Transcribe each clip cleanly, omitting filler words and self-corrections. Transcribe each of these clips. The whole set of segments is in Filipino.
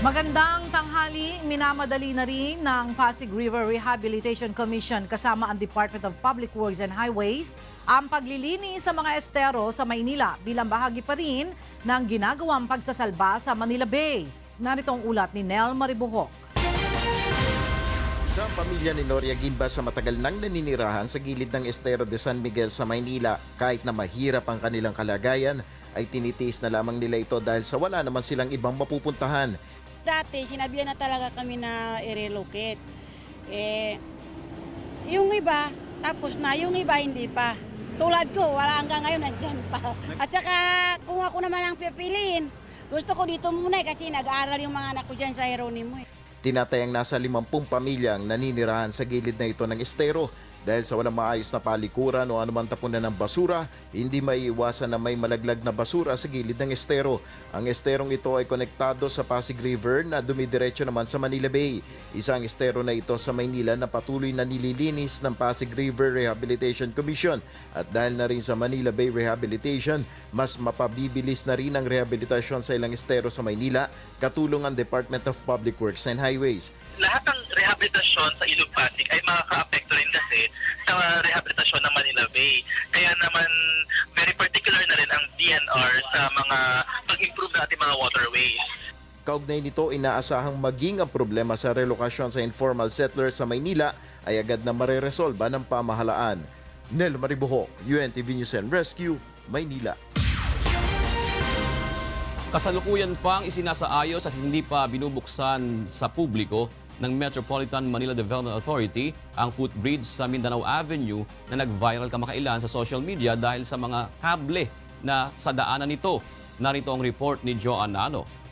Magandang tanghali, minamadali na rin ng Pasig River Rehabilitation Commission kasama ang Department of Public Works and Highways ang paglilinis sa mga estero sa Maynila bilang bahagi pa rin ng ginagawang pagsasalba sa Manila Bay. Narito ang ulat ni Nel Maribuhok. Sa pamilya ni Noria Gimba sa matagal nang naninirahan sa gilid ng Estero de San Miguel sa Maynila, kahit na mahirap ang kanilang kalagayan, ay tinitiis na lamang nila ito dahil sa wala naman silang ibang mapupuntahan. Dati, sinabihan na talaga kami na i-relocate. Yung iba, tapos na. Yung iba, hindi pa. Tulad ko, wala hanggang ngayon, nandyan pa. At saka, kung ako naman ang pipiliin, gusto ko dito muna kasi nag-aaral yung mga anak ko dyan sa Jeronimo. Tinatayang nasa 50 pamilya ang naninirahan sa gilid na ito ng estero. Dahil sa walang maayos na palikuran o anumang tapunan ng basura, hindi maiiwasan na may malaglag na basura sa gilid ng estero. Ang esterong ito ay konektado sa Pasig River na dumidiretso naman sa Manila Bay. Isang estero na ito sa Maynila na patuloy na nililinis ng Pasig River Rehabilitation Commission. At dahil na rin sa Manila Bay Rehabilitation, mas mapabibilis na rin ang rehabilitasyon sa ilang estero sa Maynila, katulong ang Department of Public Works and Highways. Lahat ng rehabilitasyon sa Ilog Pasig ay makaka-apekto rin kasi sa rehabilitasyon ng Manila Bay. Kaya naman very particular na rin ang DNR sa mga pag-improve na ating mga waterways. Kaugnay nito, inaasahang maging ang problema sa relokasyon sa informal settlers sa Maynila ay agad na mareresolba ng pamahalaan. Nel Maribuhok, UNTV News and Rescue, Maynila. Kasalukuyan pang isinasaayos at hindi pa binubuksan sa publiko ng Metropolitan Manila Development Authority ang footbridge sa Mindanao Avenue na nag-viral kamakailan sa social media dahil sa mga kable na sa daanan nito. Narito ang report ni Joan Nano.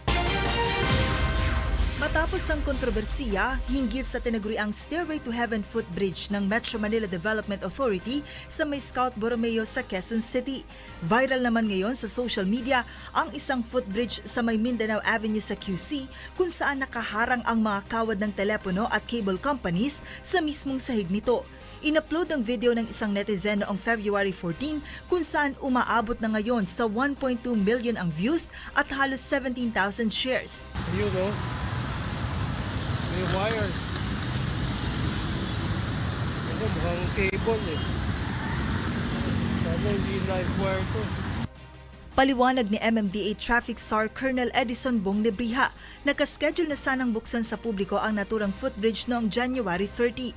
Matapos ang kontrobersiya hinggil sa tinaguriang Stairway to Heaven footbridge ng Metro Manila Development Authority sa may Scout Borromeo sa Quezon City. Viral naman ngayon sa social media ang isang footbridge sa may Mindanao Avenue sa QC kung saan nakaharang ang mga kawad ng telepono at cable companies sa mismong sahig nito. In-upload ang video ng isang netizen noong February 14 kung saan umaabot na ngayon sa 1.2 million ang views at halos 17,000 shares. You know, may wires. Ito, mukhang cable eh. Sana hindi knife wire to. Paliwanag ni MMDA Traffic SAR Colonel Edison Bong Lebriha, nakaschedule na sanang buksan sa publiko ang naturang footbridge noong January 30.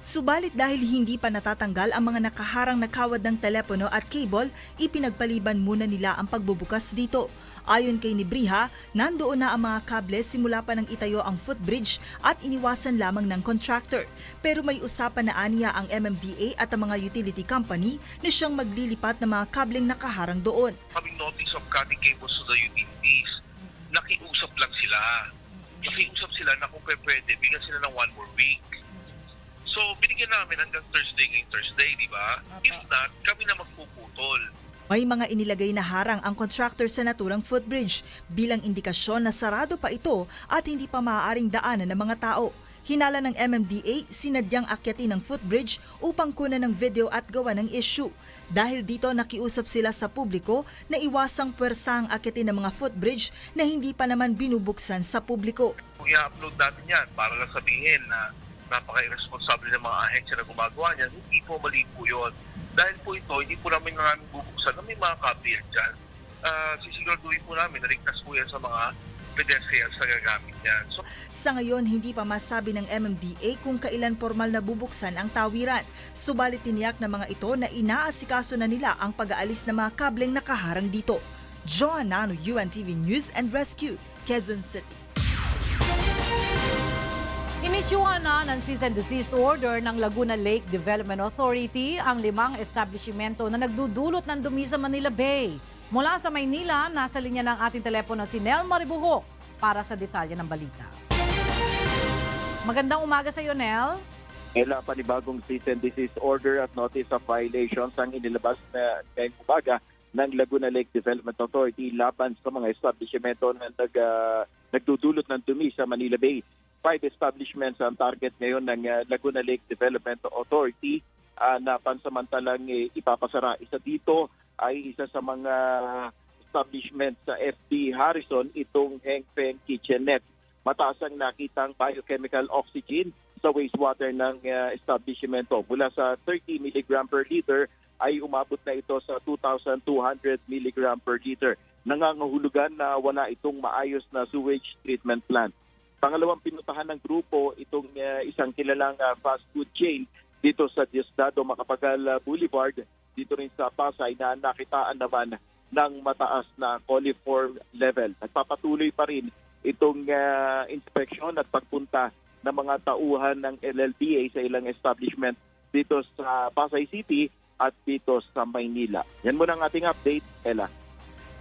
Subalit dahil hindi pa natatanggal ang mga nakaharang na kawad ng telepono at cable, ipinagpaliban muna nila ang pagbubukas dito. Ayon kay Nebriha, nandoon na ang mga kable simula pa nang itayo ang footbridge at iniwasan lamang ng contractor. Pero may usapan na aniya ang MMDA at ang mga utility company na siyang maglilipat ng mga kableng nakaharang doon. Having notice of cutting cables to the utilities, nakiusap lang sila. Nakiusap sila na kung pwede, bigyan sila ng 1 more week. So, binigyan namin hanggang Thursday ngayong Thursday, di ba? If not, kami na magpuputol. May mga inilagay na harang ang contractor sa naturang footbridge bilang indikasyon na sarado pa ito at hindi pa maaaring daanan ng mga tao. Hinala ng MMDA, sinadyang akyatin ng footbridge upang kunan ng video at gawa ng issue. Dahil dito nakiusap sila sa publiko na iwasang pwersang akyatin ng mga footbridge na hindi pa naman binubuksan sa publiko. Kung i-upload natin yan, para lang sabihin na napaka-irresponsible ng mga ahensya na gumagawa niyan, hindi po mali po yun. Dahil po ito, hindi po namin bubuksan na may mga kabel dyan. Sisiguraduhin po namin na ligtas po yan sa mga pedestrians na gagamit yan. Sa ngayon, hindi pa masabi ng MMDA kung kailan formal na bubuksan ang tawiran. Subalit tiniyak ng mga ito na inaasikaso na nila ang pag-aalis ng mga kableng nakaharang dito. Joan Nano, UNTV News and Rescue, Quezon City. Inisyuhan na ng cease and desist order ng Laguna Lake Development Authority ang 5 establishmento na nagdudulot ng dumi sa Manila Bay. Mula sa Maynila, nasa linya ng ating telepono si Nel Maribuhok para sa detalye ng balita. Magandang umaga sa iyo, Nel. Kailangan panibagong cease and desist order at notice of violations ang inilabas na ngayong umaga ng Laguna Lake Development Authority laban sa mga establishmento na nagdudulot ng dumi sa Manila Bay. 5 establishments ang target ngayon ng Laguna Lake Development Authority na pansamantalang ipapasara. Isa dito ay isa sa mga establishment sa FD Harrison, itong Heng Feng Kitchenette. mataas ang nakitang biochemical oxygen sa wastewater ng establishmento. Mula sa 30 mg per liter ay umabot na ito sa 2,200 mg per liter. Nangangahulugan na wala itong maayos na sewage treatment plant. Pangalawang pinuntahan ng grupo itong isang kilalang fast food chain dito sa Diosdado Macapagal Boulevard, dito rin sa Pasay, na nakitaan naman ng mataas na coliform level. Nagpapatuloy pa rin itong inspection at pagpunta ng mga tauhan ng LLDA sa ilang establishment dito sa Pasay City at dito sa Maynila. Yan muna ang ating update, Ella.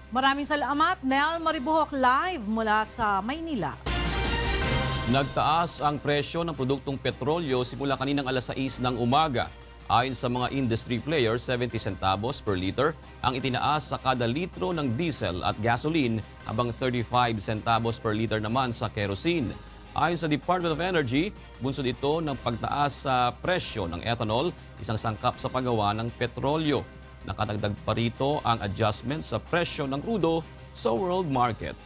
Maraming salamat, Nel Maribuhok live mula sa Maynila. Nagtaas ang presyo ng produktong petrolyo simula kaninang alas 6 ng umaga. Ayon sa mga industry players, 70 centavos per liter ang itinaas sa kada litro ng diesel at gasoline, habang 35 centavos per liter naman sa kerosene. Ayon sa Department of Energy, bunsod ito ng pagtaas sa presyo ng ethanol, isang sangkap sa paggawa ng petrolyo. Nakatagdag pa rito ang adjustment sa presyo ng crudo sa world market.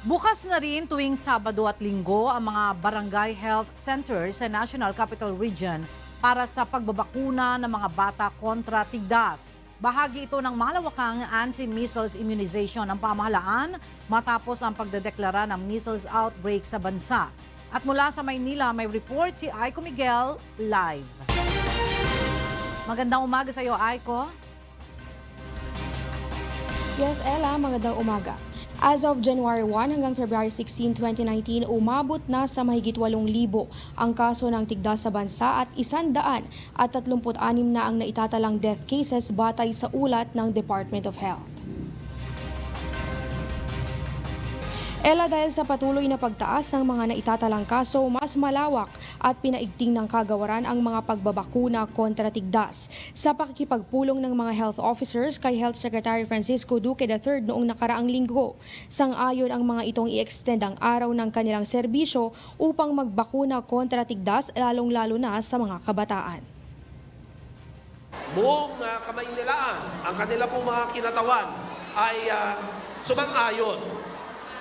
Bukas na rin tuwing Sabado at Linggo ang mga barangay health centers sa National Capital Region para sa pagbabakuna ng mga bata kontra tigdas. Bahagi ito ng malawakang anti-measles immunization ng pamahalaan matapos ang pagdedeklara ng measles outbreak sa bansa. At mula sa Maynila, may report si Aiko Miguel live. Magandang umaga sa iyo, Aiko. Yes, Ella, magandang umaga. As of January 1 hanggang February 16, 2019, umabot na sa mahigit 8,000 ang kaso ng tigdas sa bansa at 136 na ang naitatalang death cases batay sa ulat ng Department of Health. Ella, dahil sa patuloy na pagtaas ng mga naitatalang kaso, mas malawak at pinaigting ng kagawaran ang mga pagbabakuna kontra tigdas. Sa pakikipagpulong ng mga health officers kay Health Secretary Francisco Duque III noong nakaraang linggo, sang-ayon ang mga itong i-extend ang araw ng kanilang serbisyo upang magbakuna kontra tigdas, lalong-lalo na sa mga kabataan. Buong Kamaynilaan, ang kanila pong mga kinatawan ay sumang-ayon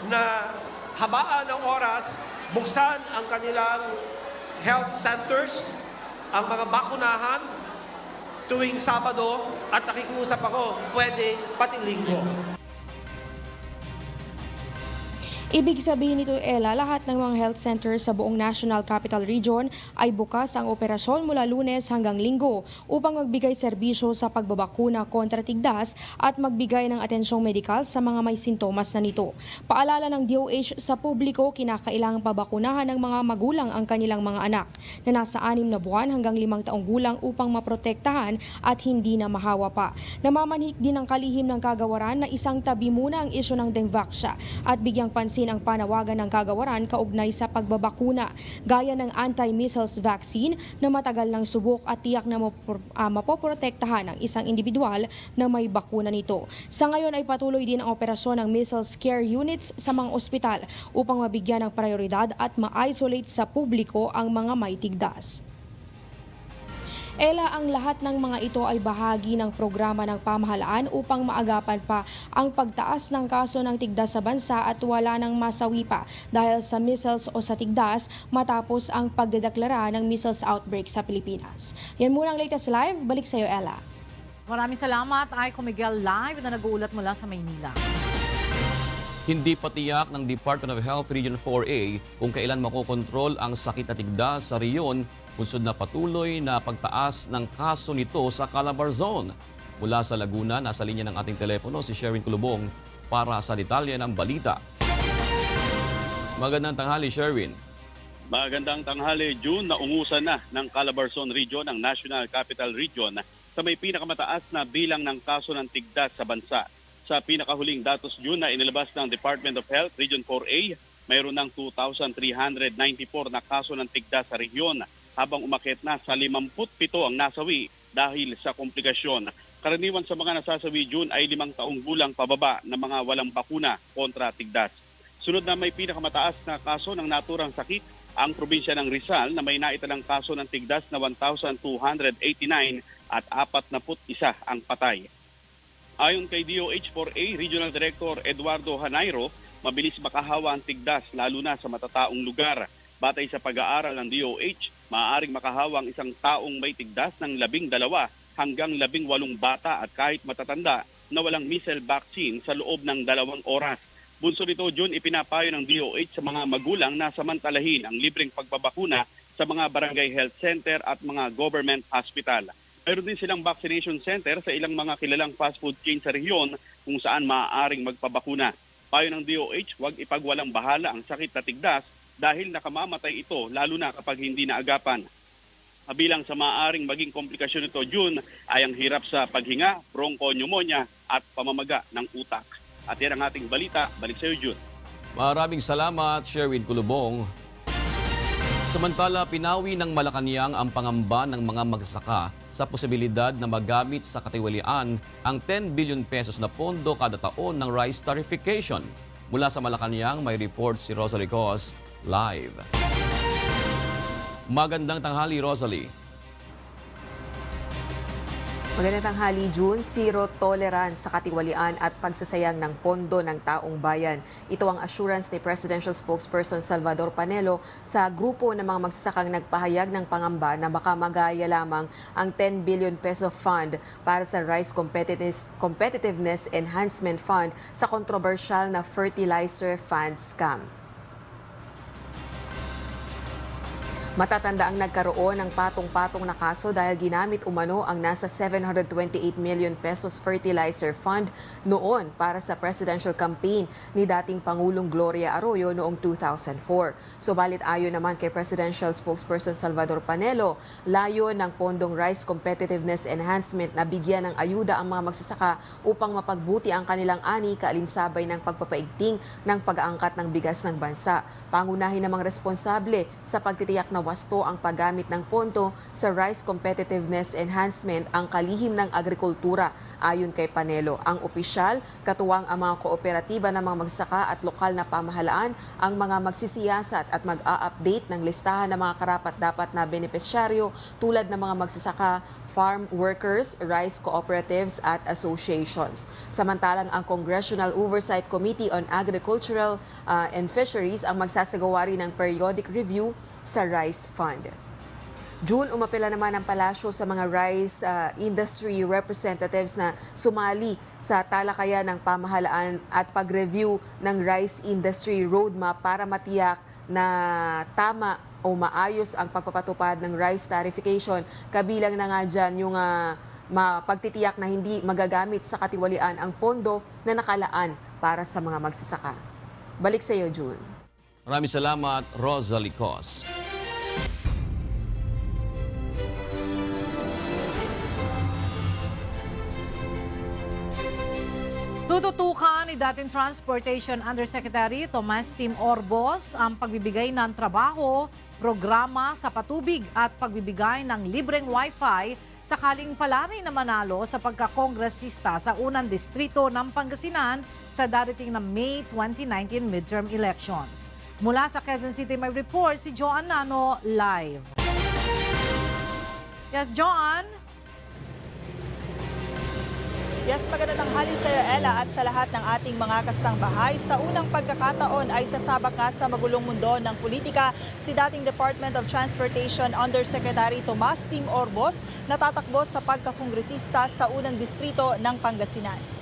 na habaan ng oras, buksan ang kanilang health centers, ang mga bakunahan tuwing Sabado, at nakikiusap ako, pwede pating Linggo. Ibig sabihin nito, Ella, lahat ng mga health centers sa buong National Capital Region ay bukas ang operasyon mula Lunes hanggang Linggo upang magbigay serbisyo sa pagbabakuna kontra tigdas at magbigay ng atensyong medikal sa mga may sintomas na nito. Paalala ng DOH sa publiko, kinakailangang pabakunahan ng mga magulang ang kanilang mga anak na nasa 6 na buwan hanggang 5 taong gulang upang maprotektahan at hindi na mahawa pa. Namamanhik din ang kalihim ng kagawaran na isang tabi muna ang isyu ng Dengvaxia at bigyang pansin ang panawagan ng kagawaran kaugnay sa pagbabakuna, gaya ng anti-measles vaccine na matagal ng subok at tiyak na mapoprotektahan ang isang individual na may bakuna nito. Sa ngayon ay patuloy din ang operasyon ng measles care units sa mga ospital upang mabigyan ng prioridad at ma-isolate sa publiko ang mga may tigdas. Ella, ang lahat ng mga ito ay bahagi ng programa ng pamahalaan upang maagapan pa ang pagtaas ng kaso ng tigdas sa bansa at wala nang masawi pa dahil sa measles o sa tigdas matapos ang pagdedeklara ng measles outbreak sa Pilipinas. Yan muna ang latest live. Balik sa iyo, Ella. Maraming salamat, Aiko Miguel live na nag-uulat mula sa Maynila. Hindi pa tiyak ng Department of Health Region 4A kung kailan makokontrol ang sakit na tigdas sa riyon, bunsod na patuloy na pagtaas ng kaso nito sa Calabarzon. Mula sa Laguna, nasa linya ng ating telepono si Sherwin Kulubong para sa detalye ng balita. Magandang tanghali, Sherwin. Magandang tanghali, June. Naungusan na ng Calabarzon Region, ang National Capital Region, sa may pinakamataas na bilang ng kaso ng tigdas sa bansa. Sa pinakahuling datos, June, na inilabas ng Department of Health Region 4A, mayroon ng 2,394 na kaso ng tigdas sa rehiyon, habang umakyat na sa 57 ang nasawi dahil sa komplikasyon. Karaniwan sa mga nasasawi, June, ay 5 taong gulang pababa na mga walang bakuna kontra tigdas. Sunod na may pinakamataas na kaso ng naturang sakit, ang probinsya ng Rizal na may naitalang kaso ng tigdas na 1,289 at 41 ang patay. Ayon kay DOH4A Regional Director Eduardo Hanairo, mabilis makahawa ang tigdas lalo na sa matataong lugar. Batay sa pag-aaral ng DOH, maaaring makahawa ang isang taong may tigdas ng 12 hanggang 18 bata at kahit matatanda na walang measles vaccine sa loob ng 2 oras. Bunso nito, June, ipinapayo ng DOH sa mga magulang na samantalahin ang libreng pagbabakuna sa mga barangay health center at mga government hospital. Mayroon din silang vaccination center sa ilang mga kilalang fast food chain sa rehiyon kung saan maaaring magpabakuna. Payo ng DOH, huwag ipagwalang bahala ang sakit na tigdas dahil nakamamatay ito lalo na kapag hindi naagapan. Kabilang sa maaaring maging komplikasyon nito, June, ay ang hirap sa paghinga, bronchopneumonia at pamamaga ng utak. At yan ang ating balita. Balik sa iyo, June. Maraming salamat, Sherwin Kulubong. Samantala, pinawi ng Malacanang ang pangamba ng mga magsasaka sa posibilidad na magamit sa katiwalian ang 10 billion pesos na pondo kada taon ng rice tarification. Mula sa Malacanang, may report si Rosalie Cos live. Magandang tanghali, Rosalie. Magandang tanghali, June. Zero tolerance sa katiwalian at pagsasayang ng pondo ng taong bayan. Ito ang assurance ni Presidential Spokesperson Salvador Panelo sa grupo ng mga magsasakang nagpahayag ng pangamba na baka magaya lamang ang 10 billion peso fund para sa Rice Competitiveness Enhancement Fund sa controversial na fertilizer fund scam. Matatanda ang nagkaroon ng patong-patong na kaso dahil ginamit umano ang nasa 728 million pesos fertilizer fund noon para sa presidential campaign ni dating Pangulong Gloria Arroyo noong 2004. Subalit ayon naman kay Presidential Spokesperson Salvador Panelo, layo ng pondong Rice Competitiveness Enhancement na bigyan ng ayuda ang mga magsasaka upang mapagbuti ang kanilang ani kaalinsabay ng pagpapaigting ng pag-aangkat ng bigas ng bansa. Pangunahin namang responsable sa pagtitiyak na wasto ang paggamit ng pondo sa Rice Competitiveness Enhancement ang kalihim ng agrikultura. Ayon kay Panelo, ang opisyal, katuwang ang mga kooperatiba ng mga magsasaka at lokal na pamahalaan ang mga magsisiyasat at mag-a-update ng listahan ng mga karapat-dapat na benepisyaryo tulad ng mga magsasaka, farm workers, rice cooperatives at associations. Samantalang ang Congressional Oversight Committee on Agricultural and Fisheries ang magsasagawa rin ng periodic review sa Rice Fund. June, umapela naman ang palasyo sa mga rice industry representatives na sumali sa talakayan ng pamahalaan at pag-review ng rice industry roadmap para matiyak na tama o maayos ang pagpapatupad ng rice tarification. Kabilang na nga dyan yung pagtitiyak na hindi magagamit sa katiwalian ang pondo na nakalaan para sa mga magsasaka. Balik sa iyo, June. Maraming salamat, Rosalie Cos. Tututukan ni dating Transportation Undersecretary Tomas Tim Orbos ang pagbibigay ng trabaho, programa sa patubig at pagbibigay ng libreng wifi sakaling palari na manalo sa pagkakongresista sa unang distrito ng Pangasinan sa darating na May 2019 midterm elections. Mula sa Quezon City may report si Joan Nano live. Yes, Joan? Yes, magandang tanghali sa iyo, Ella, at sa lahat ng ating mga kasangbahay. Sa unang pagkakataon ay sasabak nga sa magulong mundo ng politika si dating Department of Transportation Undersecretary Tomas Tim Orbos na tatakbo sa pagkakongresista sa unang distrito ng Pangasinan.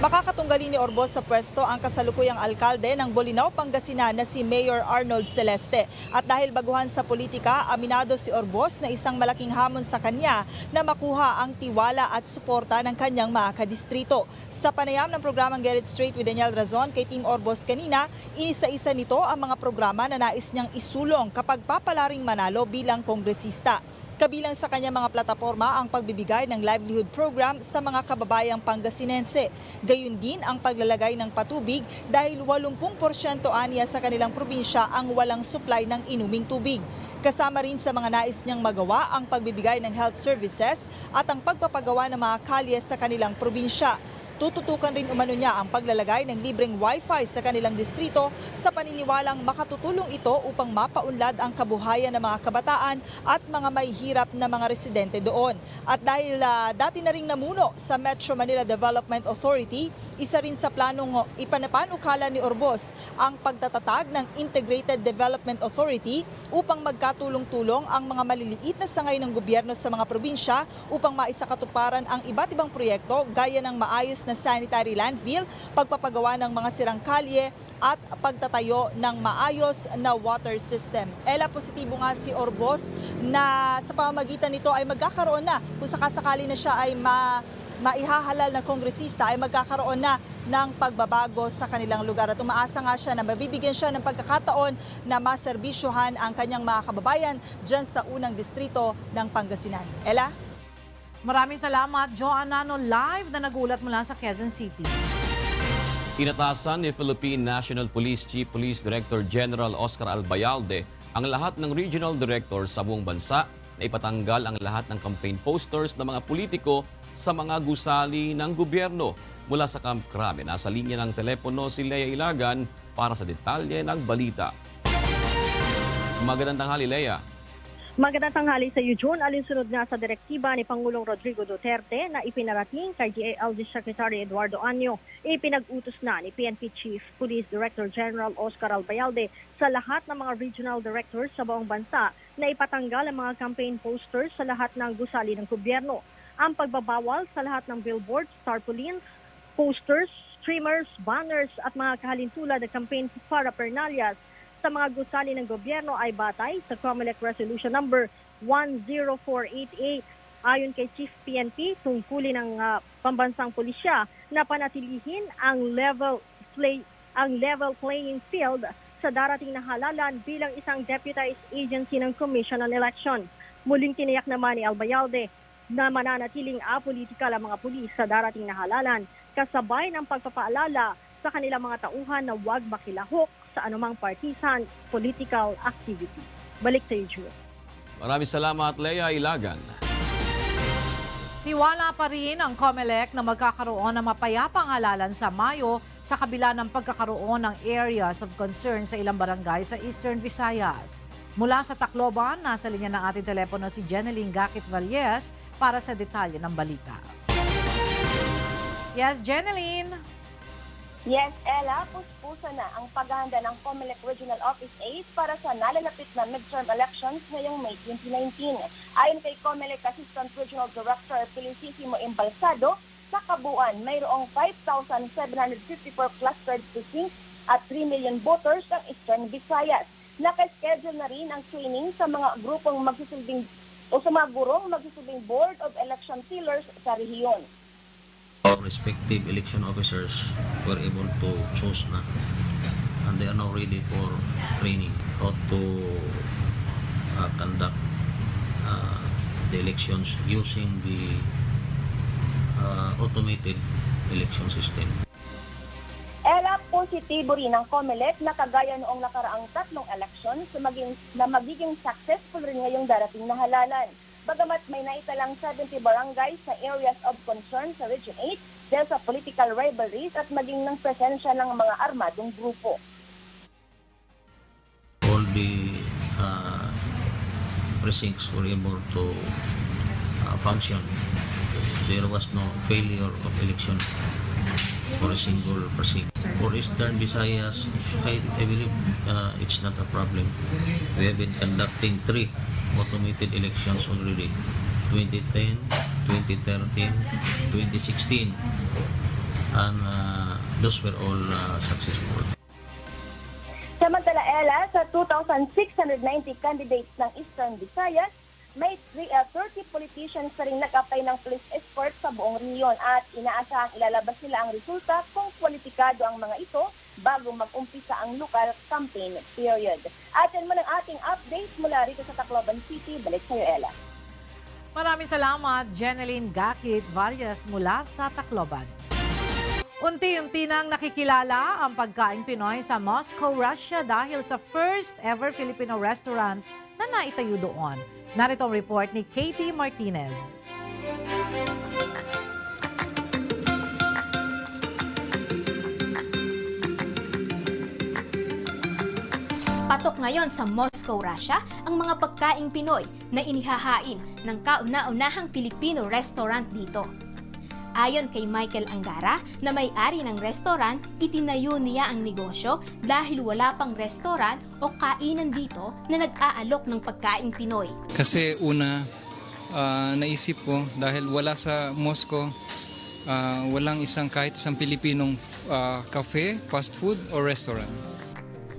Makakatunggali ni Orbos sa pwesto ang kasalukuyang alkalde ng Bolinao, Pangasinan na si Mayor Arnold Celeste. At dahil baguhan sa politika, aminado si Orbos na isang malaking hamon sa kanya na makuha ang tiwala at suporta ng kanyang mga kadistrito. Sa panayam ng programang Get It Straight with Daniel Razon kay Team Orbos kanina, inisa-isa nito ang mga programa na nais niyang isulong kapag papalaring manalo bilang kongresista. Kabilang sa kanyang mga plataporma ang pagbibigay ng livelihood program sa mga kababayang Pangasinense. Gayun din ang paglalagay ng patubig dahil 80% aniya sa kanilang probinsya ang walang supply ng inuming tubig. Kasama rin sa mga nais niyang magawa ang pagbibigay ng health services at ang pagpapagawa ng mga kalye sa kanilang probinsya. Tututukan rin umano niya ang paglalagay ng libreng wifi sa kanilang distrito sa paniniwalang makatutulong ito upang mapaunlad ang kabuhayan ng mga kabataan at mga may hirap na mga residente doon. At dahil dati na ring namuno sa Metro Manila Development Authority, isa rin sa planong ipanapanukala ni Orbos ang pagtatatag ng Integrated Development Authority upang magkatulong-tulong ang mga maliliit na sangay ng gobyerno sa mga probinsya upang maisakatuparan ang iba't ibang proyekto gaya ng maayos na sanitary landfill, pagpapagawa ng mga sirang kalye at pagtatayo ng maayos na water system. Positibo nga si Orbos na sa pamamagitan nito ay magkakaroon na, kung sakasakali na siya ay maihahalal na kongresista, ay magkakaroon na ng pagbabago sa kanilang lugar. At umaasa nga siya na mabibigyan siya ng pagkakataon na maserbisyuhan ang kanyang mga kababayan dyan sa unang distrito ng Pangasinan. Ella? Maraming salamat, Joanna Nano, live na nagulat mula sa Quezon City. Inatasan ni Philippine National Police Chief Police Director General Oscar Albayalde ang lahat ng regional directors sa buong bansa na ipatanggal ang lahat ng campaign posters ng mga politiko sa mga gusali ng gobyerno. Mula sa Camp Crame, nasa linya ng telepono si Lea Ilagan para sa detalye ng balita. Magandang tanghali, Lea. Magandang tanghali sa iyo, June. Alinsunod nga sa direktiba ni Pangulong Rodrigo Duterte na ipinarating kay DILG Secretary Eduardo Anyo, ipinag-utos na ni PNP Chief Police Director General Oscar Albayalde sa lahat ng mga regional directors sa buong bansa na ipatanggal ang mga campaign posters sa lahat ng gusali ng gobyerno. Ang pagbabawal sa lahat ng billboards, tarpaulins, posters, streamers, banners at mga kahalintulad na campaign paraphernalias sa mga gusali ng gobyerno ay batay sa COMELEC Resolution Number 10488. Ayon kay Chief PNP, tungkulin ng pambansang pulisya na panatilihin ang level playing field sa darating na halalan bilang isang deputized agency ng Commission on Election. Muling tiniyak naman ni Albayalde na mananatiling apolitikal ang mga pulis sa darating na halalan, kasabay ng pagpapaalala sa kanilang mga tauhan na huwag makilahok sa anumang partisan political activity. Balik sa iyo, Jules. Maraming salamat, Lea Ilagan. Tiwala pa rin ang COMELEC na magkakaroon ng mapayapang halalan sa Mayo sa kabila ng pagkakaroon ng areas of concern sa ilang barangay sa Eastern Visayas. Mula sa Tacloban, nasa linya ng ating telepono si Jeneline Gakit Valles para sa detalye ng balita. Yes, Jeneline. Yes, Ella, puspusa na ang paghahanda ng COMELEC Regional Office 8 para sa nalalapit na midterm elections ngayong May 2019. Ayon kay COMELEC Assistant Regional Director Felicissimo Embalsado, sa kabuuan mayroong 5,754 clustered precincts at 3 million voters ng Eastern Visayas. Nakaschedule na rin ang training sa mga grupong magsisilbing o sa mga gurong magsisilbing Board of Election Sealers sa rehiyon. Our respective election officers were able to choose na, and they are now ready for training how to conduct the elections using the automated election system. Ella, positibo rin ang COMELEC na kagaya noong nakaraang tatlong elections na magiging successful rin ngayong darating na halalan. Bagamat may naitalang 70 barangays sa areas of concern sa Region 8 dahil sa political rivalries at maging ng presensya ng mga armadong grupo. All the precincts were able to function. There was no failure of election for a single precinct. For Eastern Visayas, I believe it's not a problem. We have been conducting 3 automated elections already, 2010, 2013, 2016, and those were all successful. Samantala, Ella, sa 2,690 candidates ng Eastern Visayas, may 30 politicians na rin nag-apply ng police escort sa buong rehiyon at inaasahang ilalabas nila ang resulta kung kwalipikado ang mga ito bago mag-umpisa ang local campaign period. At yan mo ng ating update mula rito sa Tacloban City. Balik sa iyo, Ella. Maraming salamat, Jeneline Gakit Valles mula sa Tacloban. Unti-unti nang nakikilala ang pagkaing Pinoy sa Moscow, Russia dahil sa first ever Filipino restaurant na naitayo doon. Narito ang report ni Katie Martinez. Patok ngayon sa Moscow, Russia ang mga pagkaing Pinoy na inihahain ng kauna-unahang Filipino restaurant dito. Ayon kay Michael Angara na may-ari ng restaurant, itinayo niya ang negosyo dahil wala pang restaurant o kainan dito na nag-aalok ng pagkaing Pinoy. Kasi una, naisip ko dahil wala sa Moscow, walang kahit isang Pilipinong cafe, fast food o restaurant.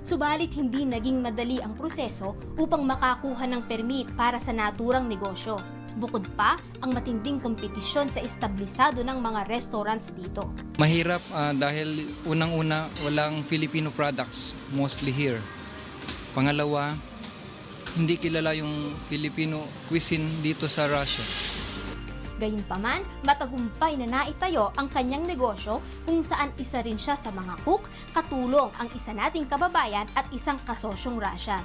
Subalit hindi naging madali ang proseso upang makakuha ng permit para sa naturang negosyo. Bukod pa ang matinding kompetisyon sa establisado ng mga restaurants dito. Mahirap dahil unang-una walang Filipino products mostly here. Pangalawa, hindi kilala yung Filipino cuisine dito sa Russia. Gayunpaman, matagumpay na naitayo ang kanyang negosyo kung saan isa rin siya sa mga cook, katulong ang isa nating kababayan at isang kasosyong Russian.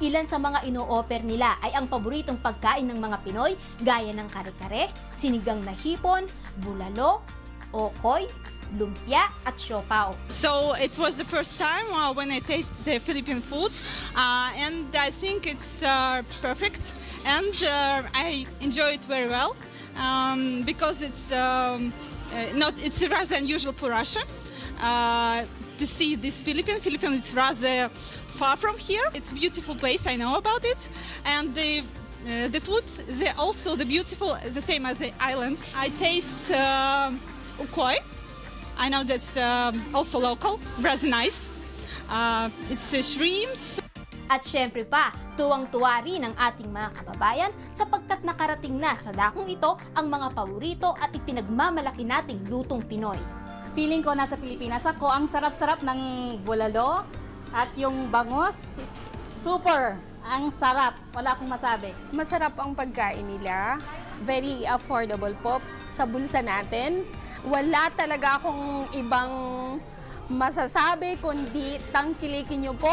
Ilan sa mga ino-offer nila ay ang paboritong pagkain ng mga Pinoy gaya ng kare-kare, sinigang na hipon, bulalo, okoy, lumpia at siopaw. So it was the first time when I tasted the Philippine food, and I think it's perfect, and I enjoy it very well because it's rather unusual for Russia to see this Philippines. Philippines is rather far from here. It's a beautiful place. I know about it, and the food, also the beautiful, the same as the islands. I taste ukoy. I know that's also local, rather nice. It's shrimps. At syempre pa, tuwang-tuwa rin ang ating mga kababayan sapagkat nakarating na sa dakong ito ang mga paborito at ipinagmamalaki nating lutong Pinoy. Feeling ko nasa Pilipinas ako, ang sarap-sarap ng bulalo at yung bangus, super, ang sarap, wala akong masabi. Masarap ang pagkain nila, very affordable po sa bulsa natin. Wala talaga akong ibang masasabi kundi tangkilikin niyo po.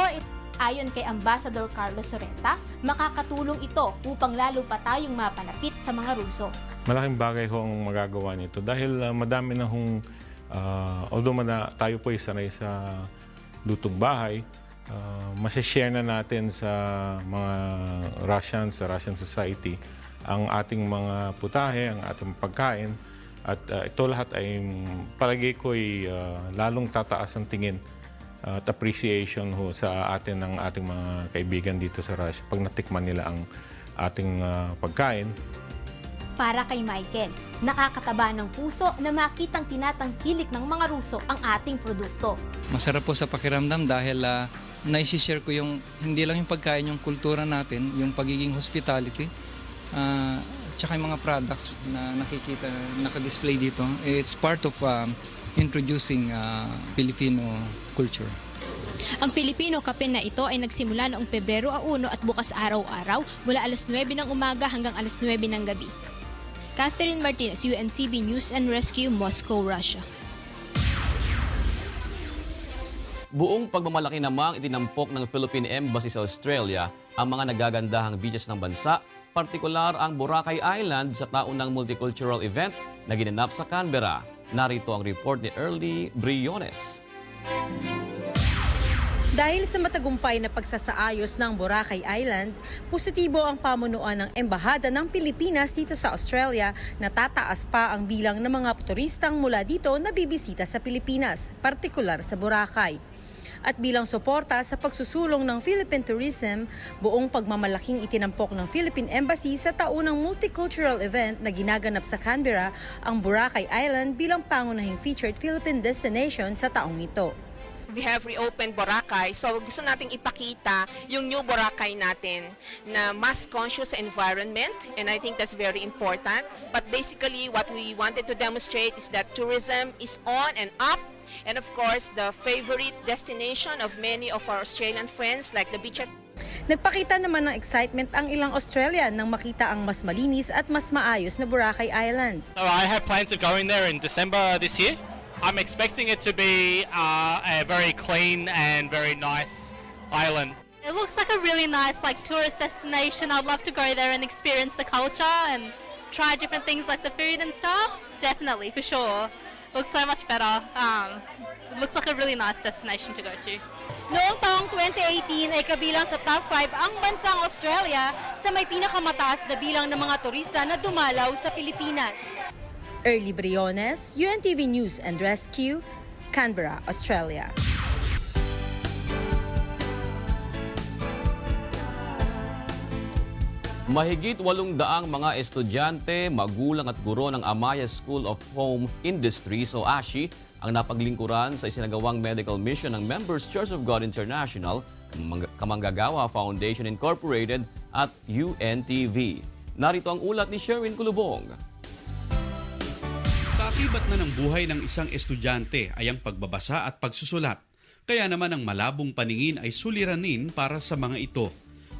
Ayon kay Ambassador Carlos Sorrenta, makakatulong ito upang lalo pa tayong mapalapit sa mga Ruso. Malaking bagay ho ang magagawa nito dahil madami na hong, although tayo po ay sanay sa lutong bahay, masashare na natin sa mga Russians, sa Russian society, ang ating mga putahe, ang ating pagkain. At ito lahat ay palagay ko ay lalong tataas ang tingin at appreciation ho sa atin ng ating mga kaibigan dito sa Russia pag natikman nila ang ating pagkain. Para kay Michael, nakakataba ng puso na makitang tinatangkilik ng mga Ruso ang ating produkto. Masarap po sa pakiramdam dahil naisishare ko yung hindi lang yung pagkain, yung kultura natin, yung pagiging hospitality, tsaka yung mga products na nakikita, naka-display dito. It's part of introducing Filipino culture. Ang Filipino kape na ito ay nagsimula noong Pebrero 1 at bukas araw-araw mula alas 9 ng umaga hanggang alas 9 ng gabi. Catherine Martinez, UNTV News and Rescue, Moscow, Russia. Buong pagmamalaki namang itinampok ng Philippine Embassy sa Australia ang mga nagagandahang beaches ng bansa, partikular ang Boracay Island sa taunang multicultural event na ginanap sa Canberra. Narito ang report ni Early Briones. Dahil sa matagumpay na pagsasaayos ng Boracay Island, positibo ang pamunuan ng Embahada ng Pilipinas dito sa Australia na tataas pa ang bilang ng mga turistang mula dito na bibisita sa Pilipinas, partikular sa Boracay. At bilang suporta sa pagsusulong ng Philippine Tourism, buong pagmamalaking itinampok ng Philippine Embassy sa taunang multicultural event na ginaganap sa Canberra ang Boracay Island bilang pangunahing featured Philippine destination sa taong ito. We have reopened Boracay, so gusto nating ipakita yung new Boracay natin na mas conscious environment, and I think that's very important. But basically what we wanted to demonstrate is that tourism is on and up, and of course the favorite destination of many of our Australian friends like the beaches. Nagpakita naman ng excitement ang ilang Australian nang makita ang mas malinis at mas maayos na Boracay Island. So I have plans of going there in December this year. I'm expecting it to be a very clean and very nice island. It looks like a really nice tourist destination. I'd love to go there and experience the culture and try different things like the food and stuff. Definitely, for sure. looks so much better. It looks like a really nice destination to go to. Noong taong 2018 ay kabilang sa top 5 ang bansang Australia sa may pinakamataas na bilang ng mga turista na dumalaw sa Pilipinas. Early Briones, UNTV News and Rescue, Canberra, Australia. Mahigit 800 mga estudyante, magulang at guro ng Amaya School of Home Industries o ASHI ang napaglingkuran sa isinagawang medical mission ng Members Church of God International, Kamanggagawa Foundation Incorporated at UNTV. Narito ang ulat ni Sherwin Kulubong. Kaakibat na ng buhay ng isang estudyante ay ang pagbabasa at pagsusulat. Kaya naman ang malabong paningin ay suliranin para sa mga ito.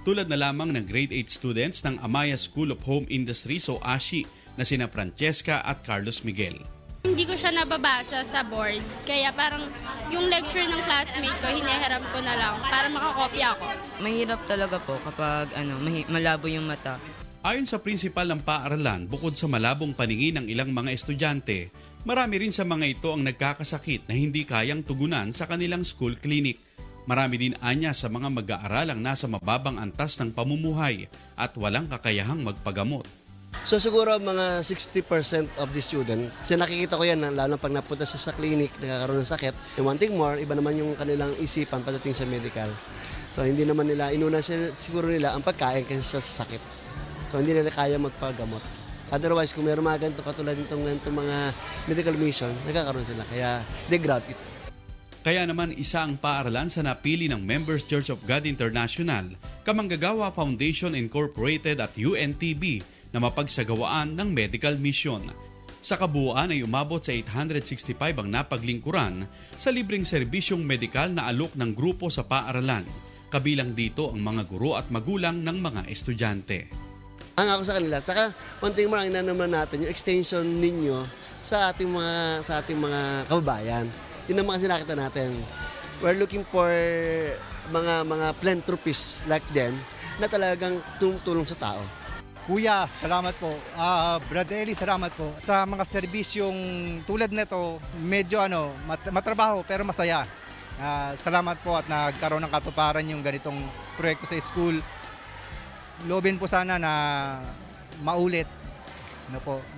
Tulad na lamang ng grade 8 students ng Amaya School of Home Industries o ASHI na sina Francesca at Carlos Miguel. Hindi ko siya nababasa sa board, kaya parang yung lecture ng classmate ko, hinihiram ko na lang para makakopya ako. Mahirap talaga po kapag malabo yung mata. Ayon sa prinsipal ng paaralan, bukod sa malabong paningin ng ilang mga estudyante, marami rin sa mga ito ang nagkakasakit na hindi kayang tugunan sa kanilang school clinic. Marami din anya sa mga mag-aaral ang nasa mababang antas ng pamumuhay at walang kakayahang magpagamot. So siguro mga 60% of the student, kasi nakikita ko yan, lalo pag napunta sa clinic, nakakaroon ng sakit. And one thing more, iba naman yung kanilang isipan pagdating sa medical. So hindi naman nila, inuna siguro nila ang pagkain kaysa sa sakit. So hindi nila kaya magpagamot. Otherwise, kung meron mga ganito katulad nitong mga medical mission, nagkakaroon sila. Kaya they grab it. Kaya naman isa ang paaralan sa napili ng Members Church of God International, Kamanggagawa Foundation Incorporated at UNTB na mapagsagawaan ng medical mission. Sa kabuuan ay umabot sa 865 ang napaglingkuran sa libreng serbisyong medikal na alok ng grupo sa paaralan. Kabilang dito ang mga guro at magulang ng mga estudyante. Ang ako sa kanila, saka one thing more, ang naman natin, yung extension ninyo sa ating mga kababayan. Yun naman kasi nakita natin. We're looking for mga philanthropists like them na talagang tumutulong sa tao. Kuya, salamat po. Brad Eli, salamat po. Sa mga serbisyong tulad nito, medyo matrabaho pero masaya. Salamat po at nagkaroon ng katuparan yung ganitong proyekto sa school. Loobin po sana na maulit.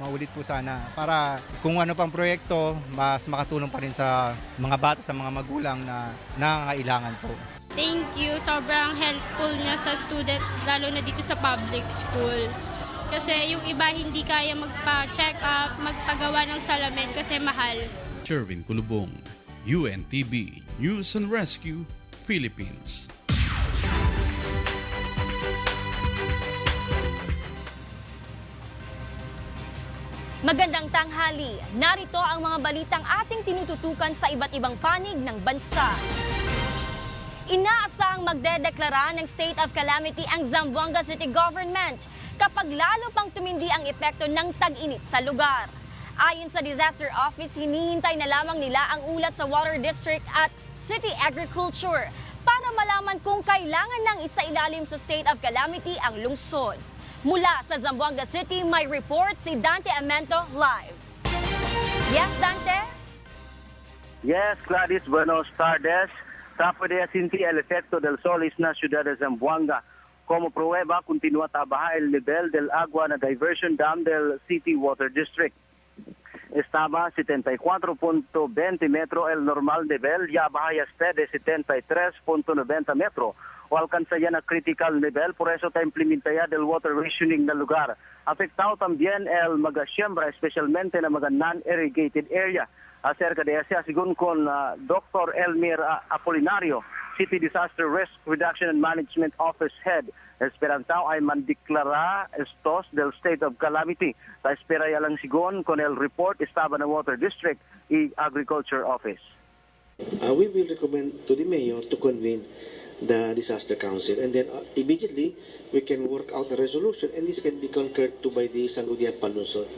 Maulit po sana para kung ano pang proyekto, mas makatulong pa rin sa mga bata, sa mga magulang na nangangailangan po. Thank you. Sobrang helpful niya sa student, lalo na dito sa public school. Kasi yung iba hindi kaya magpa-check up, magpagawa ng salamin kasi mahal. Sherwin Kulubong, UNTB, News and Rescue, Philippines. Magandang tanghali. Narito ang mga balitang ating tinututukan sa iba't ibang panig ng bansa. Inaasahang magdedeklara ng state of calamity ang Zamboanga City Government kapag lalo pang tumindi ang epekto ng tag-init sa lugar. Ayon sa Disaster Office, hinihintay na lamang nila ang ulat sa Water District at City Agriculture para malaman kung kailangan nang isailalim sa state of calamity ang lungsod. Mula sa Zamboanga City, may report si Dante Amento live. Yes, Dante? Yes, Gladys, buenos tardes. Tapos de asinti el efecto del sol na ciudad de Zamboanga. Como prueba, continúa a bajar el nivel del agua na diversion dam del City Water District. Estaba 74.20 metro el normal nivel, ya baja hasta de 73.90 metro. O alcanza ya na critical nivel, por eso está implementada del water rationing na lugar. Afectado también el mga siembra, especialmente na mga non-irrigated area. Acerca de ese, según con Dr. Elmir Apolinario, City Disaster Risk Reduction and Management Office Head, esperanzao ay mandeklara estos del state of calamity. La espera ya lang sigon con el report estaba na Water District y Agriculture Office. We will recommend to the mayor to convene the disaster council, and then immediately we can work out a resolution, and this can be concurred to by the Sangguniang Panunsod.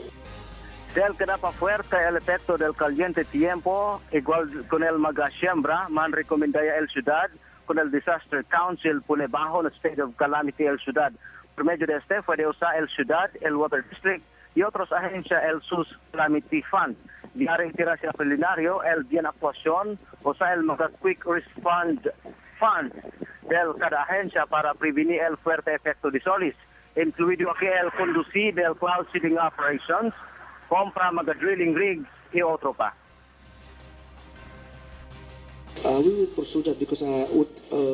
Del queda pa fuerte el efecto del caliente tiempo, igual con el mga siembra, man recomendaya el ciudad con el disaster council pone bajo el state of calamity el ciudad. Por medio de este puede usar el ciudad, el water district y otros agencias el SUS Calamity Fund. Diaring tira si Apolinario, el bien actuación o sea el mga quick response funds del cada agencia para prevenir el fuerte efecto de solis, incluido aquí el conducir del cloud seeding operations, compra mga drilling rigs y otro pa. We will pursue that because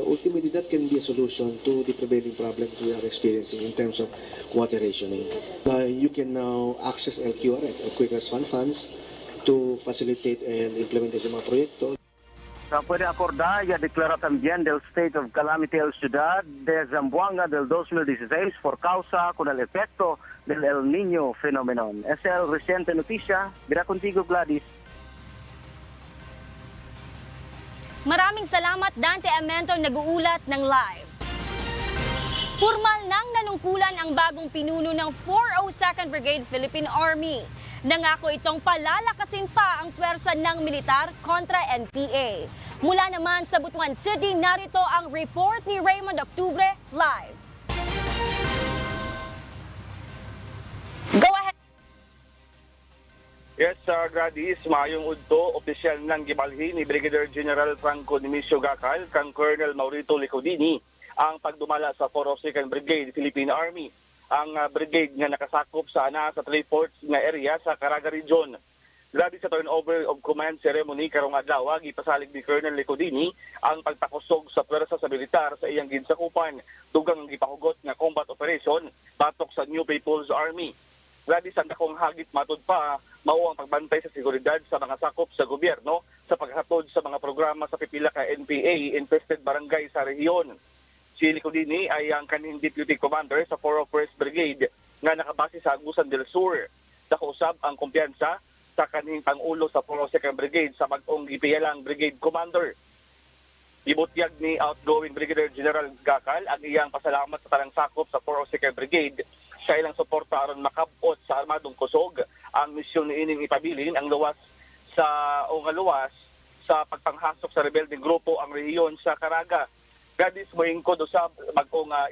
ultimately that can be a solution to the prevailing problems we are experiencing in terms of water rationing. You can now access LQRF, Quick Response Funds, to facilitate and implement ese mga proyekto. Se puede acordar y declarar también del State of Calamity en la ciudad de Zamboanga del 2016 por causa con el efecto del El Niño fenómeno. Es el reciente noticia. Mira contigo, Gladys. Maraming salamat Dante Amento nag-uulat ng live. Formal nang nanungkulan ang bagong pinuno ng 402nd Brigade Philippine Army. Nangako itong palalakasin pa ang pwersa ng militar kontra NPA. Mula naman sa Butuan City, narito ang report ni Raymond Octubre live. Go ahead. Yes, Gladys, maayong udto, opisyal ng gibalhin ni Brigadier General Franco Dionisio Gacal kang Colonel Maurito Licodini ang pagdumala sa 402nd Brigade Philippine Army. Ang brigade nga nakasakop sa ana sa Three-Ports nga area sa Caraga Region. Gladys, sa turnover of command ceremony karong adlaw, gipasalig ni Colonel Licodini ang pagpakusog sa pwersa sa militar sa iyang ginsakupan dugang ang gipahugot nga combat operation batok sa New People's Army. Gladys, ang dakong hagit matud pa mao ang pagbantay sa seguridad sa mga sakop sa gobyerno sa paghatod sa mga programa sa pipila ka NPA infested barangay sa rehiyon. Si Licodini ay ang kanhing Deputy Commander sa 401st Brigade nga nakabase sa Agusan del Sur. Nakausab ang kumpiyansa sa kanhing Pangulo sa 402nd Brigade sa mag-ong gipiyalang Brigade Commander. Gibutyag ni outgoing Brigadier General Gacal ang iyang pasalamat sa tanang sakop sa 402nd Brigade sa ilang suporta aron makabot sa armadong kusog ang misyon ni ining ipabilin ang luwas sa pagpanghasok sa rebelding grupo ang rehiyon sa Caraga. Gadis moingkod usab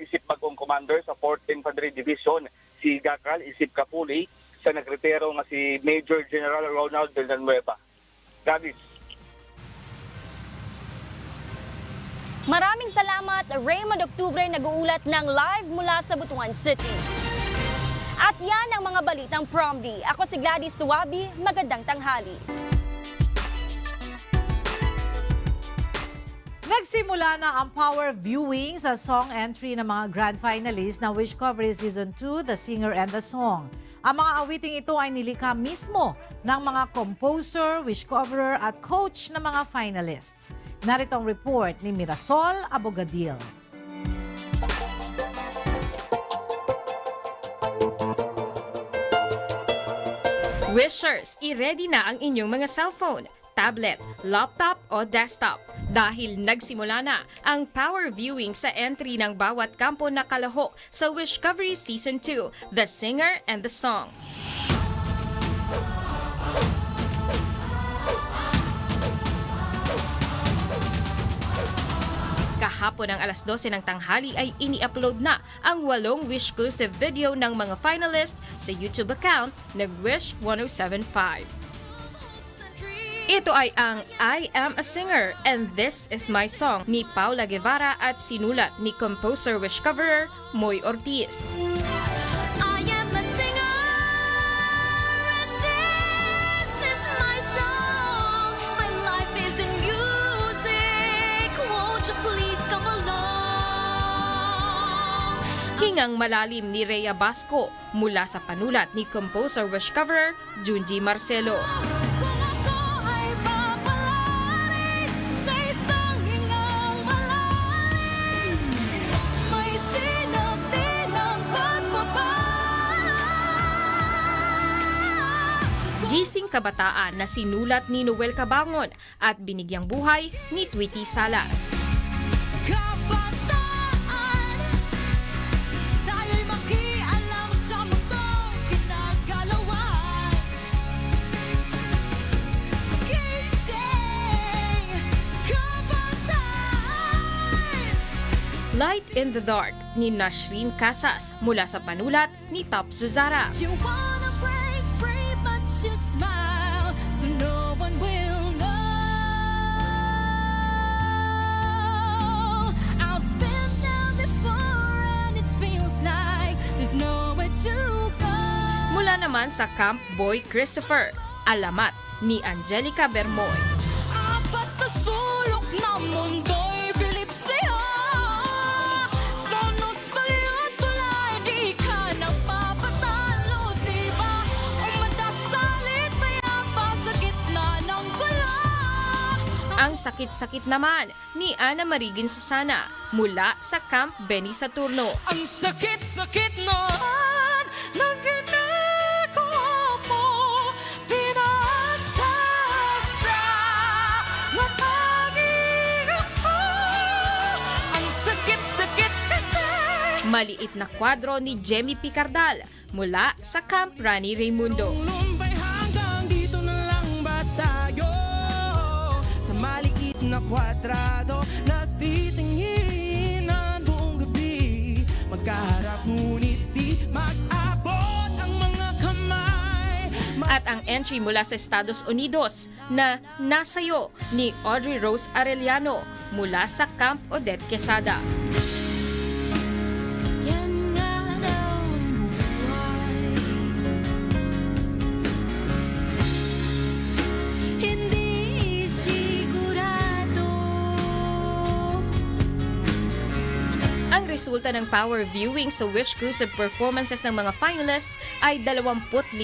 isip bagong commander sa 4th Infantry Division si Gacal isip kapuli sa nagretiro nga si Major General Ronald Villanueva. Gadis. Maraming salamat Raymond Octubre nag-uulat ng live mula sa Butuan City. At yan ang mga balitang Promdi. Ako si Gladys Tuwabi, magandang tanghali. Nagsimula na ang power viewing sa song entry ng mga grand finalists na Wish Covery Season 2, The Singer and the Song. Ang mga awiting ito ay nilikha mismo ng mga composer, wish coverer at coach ng mga finalists. Narito ang report ni Mirasol Abogadil. Wishers, i-ready na ang inyong mga cellphone, tablet, laptop o desktop dahil nagsimula na ang power viewing sa entry ng bawat kampo na kalahok sa Wish Covery Season 2, The Singer and the Song. Kahapon ng alas 12 ng tanghali ay ini-upload na ang 8 Wish-exclusive video ng mga finalist sa YouTube account ng Wish 1075. Ito ay ang I Am a Singer and This is My Song ni Paula Guevara at sinulat ni composer wish coverer Moy Ortiz. Hingang malalim ni Rhea Basco mula sa panulat ni composer wish coverer Junji Marcelo. Gising kabataan na sinulat ni Noel Cabangon at binigyang buhay ni Tweety Salas. Light in the Dark ni Nashrin Casas mula sa panulat ni Top Zuzara. watch you smile so no one will know. I've been there before and it feels like there's nowhere to go. Mula naman sa Camp Boy Christopher, alamat ni Angelica Bermoy. Apat na sulok na mundo'y bilib sa'yo. Sa nuspalyot tulay di ka napapatalo, diba? Umadasalit mayapa sa gitna ng gulo. Ang sakit-sakit naman ni Ana Marigin Susana mula sa Camp Benny Saturno. Ang sakit-sakit noon ng ginagawa mo, pinasasa na pag-ibig ako. Ang sakit-sakit kasi. Maliit na kwadro ni Jemmy Picardal mula sa Camp Rani Raimundo. Lumbay hanggang dito na lang ba tayo? Sa maliit na kwadrado, nagtitingin ang buong gabi. Magkaharap ngunit di mag-abot ang mga kamay. At ang entry mula sa Estados Unidos na Nasayo ni Audrey Rose Arellano mula sa Camp Odette Quesada. Yan nga daw ang buhay. Hindi sigurado. Ang resulta ng power viewing sa Wish-exclusive performances ng mga finalists ay 25%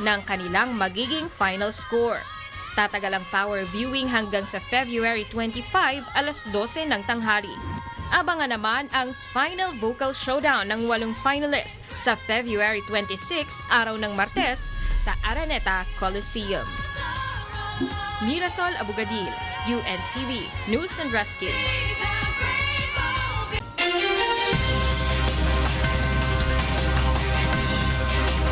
ng kanilang magiging final score. Tatagal ang power viewing hanggang sa February 25, alas 12 ng tanghali. Abangan naman ang final vocal showdown ng 8 finalists sa February 26, araw ng Martes, sa Araneta Coliseum. Mirasol Abugadil, UNTV News and Rescue.